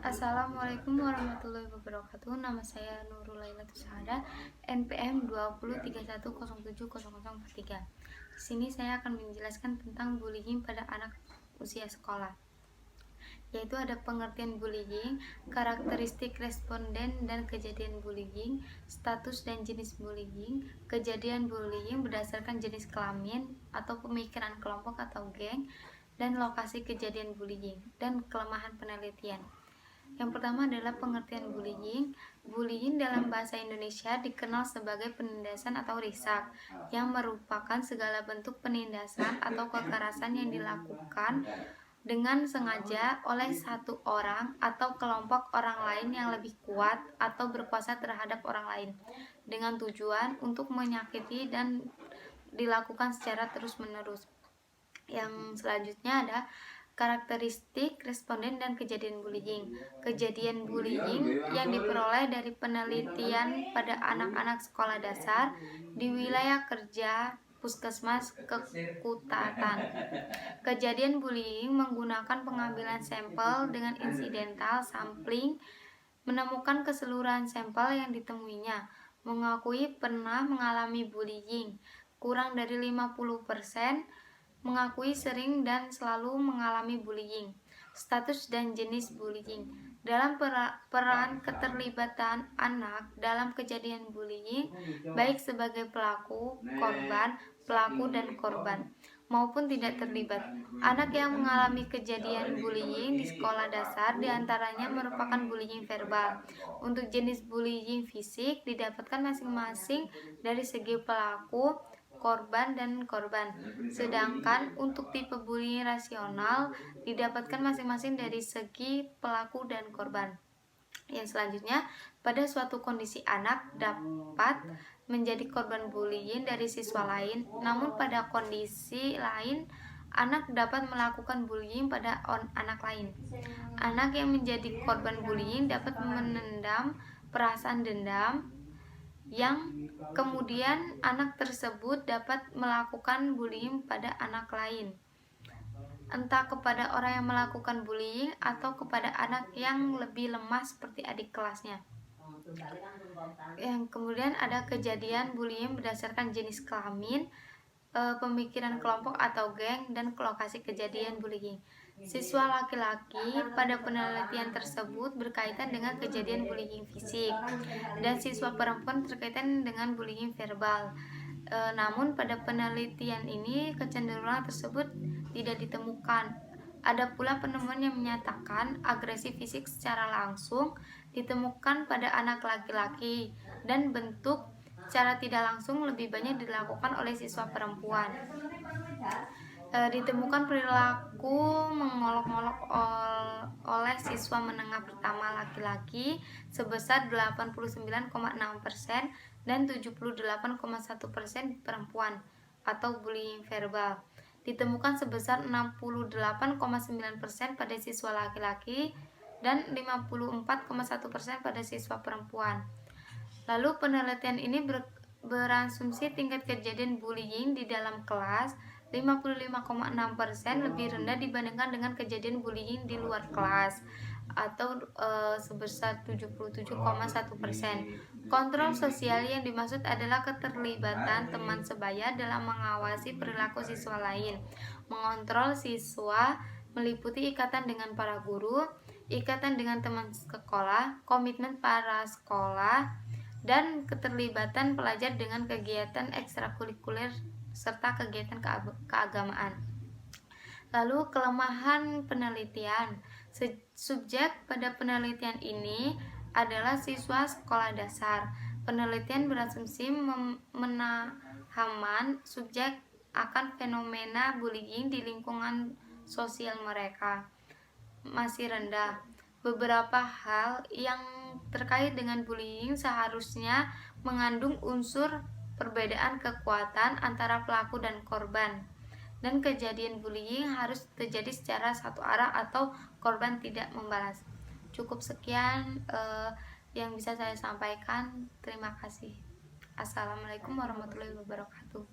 Assalamualaikum warahmatullahi wabarakatuh. Nama saya Nurul Lailatul Syahada, NPM 2031070043. Di sini saya akan menjelaskan tentang bullying pada anak usia sekolah. Yaitu ada pengertian bullying, karakteristik responden dan kejadian bullying, status dan jenis bullying, kejadian bullying berdasarkan jenis kelamin atau pemikiran kelompok atau geng, dan lokasi kejadian bullying, dan kelemahan penelitian. Yang pertama adalah pengertian bullying. Bullying dalam bahasa Indonesia dikenal sebagai penindasan atau risak, yang merupakan segala bentuk penindasan atau kekerasan yang dilakukan dengan sengaja oleh satu orang atau kelompok orang lain yang lebih kuat atau berkuasa terhadap orang lain, dengan tujuan untuk menyakiti dan dilakukan secara terus-menerus. Yang selanjutnya ada karakteristik responden dan kejadian bullying. Kejadian bullying yang diperoleh dari penelitian pada anak-anak sekolah dasar di wilayah kerja puskesmas Kekutatan. Kejadian bullying menggunakan pengambilan sampel dengan insidental sampling, menemukan keseluruhan sampel yang ditemuinya, mengakui pernah mengalami bullying, kurang dari 50%, mengakui sering dan selalu mengalami bullying. Status dan jenis bullying. Dalam peran keterlibatan anak dalam kejadian bullying, baik sebagai pelaku, korban, pelaku dan korban, maupun tidak terlibat. Anak yang mengalami kejadian bullying di sekolah dasar diantaranya merupakan bullying verbal. Untuk jenis bullying fisik didapatkan masing-masing dari segi pelaku, korban, dan korban. Sedangkan untuk tipe bullying rasional didapatkan masing-masing dari segi pelaku dan korban. Yang selanjutnya, pada suatu kondisi anak dapat menjadi korban bullying dari siswa lain, namun pada kondisi lain anak dapat melakukan bullying pada anak lain. Anak yang menjadi korban bullying dapat menendam perasaan dendam, yang kemudian anak tersebut dapat melakukan bullying pada anak lain, entah kepada orang yang melakukan bullying atau kepada anak yang lebih lemah seperti adik kelasnya. Yang kemudian ada kejadian bullying berdasarkan jenis kelamin, pemikiran kelompok atau geng, dan lokasi kejadian bullying. Siswa laki-laki pada penelitian tersebut berkaitan dengan kejadian bullying fisik, dan siswa perempuan berkaitan dengan bullying verbal. Namun pada penelitian ini kecenderungan tersebut tidak ditemukan. Ada pula penemuan yang menyatakan agresi fisik secara langsung ditemukan pada anak laki-laki, dan bentuk secara tidak langsung lebih banyak dilakukan oleh siswa perempuan. Ditemukan perilaku mengolok-olok oleh siswa menengah pertama laki-laki sebesar 89,6% dan 78,1% perempuan, atau bullying verbal. Ditemukan sebesar 68,9% pada siswa laki-laki dan 54,1% pada siswa perempuan. Lalu penelitian ini berasumsi tingkat kejadian bullying di dalam kelas 55,6% lebih rendah dibandingkan dengan kejadian bullying di luar kelas, atau sebesar 77,1%. Kontrol sosial yang dimaksud adalah keterlibatan teman sebaya dalam mengawasi perilaku siswa lain. Mengontrol siswa meliputi ikatan dengan para guru, ikatan dengan teman sekolah, komitmen para sekolah, dan keterlibatan pelajar dengan kegiatan ekstrakurikuler serta kegiatan keagamaan. Lalu kelemahan penelitian. Subjek pada penelitian ini adalah siswa sekolah dasar. Penelitian berasumsi pemahaman subjek akan fenomena bullying di lingkungan sosial mereka masih rendah. Beberapa hal yang terkait dengan bullying seharusnya mengandung unsur perbedaan kekuatan antara pelaku dan korban, dan kejadian bullying harus terjadi secara satu arah atau korban tidak membalas. Cukup sekian yang bisa saya sampaikan. Terima kasih. Assalamualaikum warahmatullahi wabarakatuh.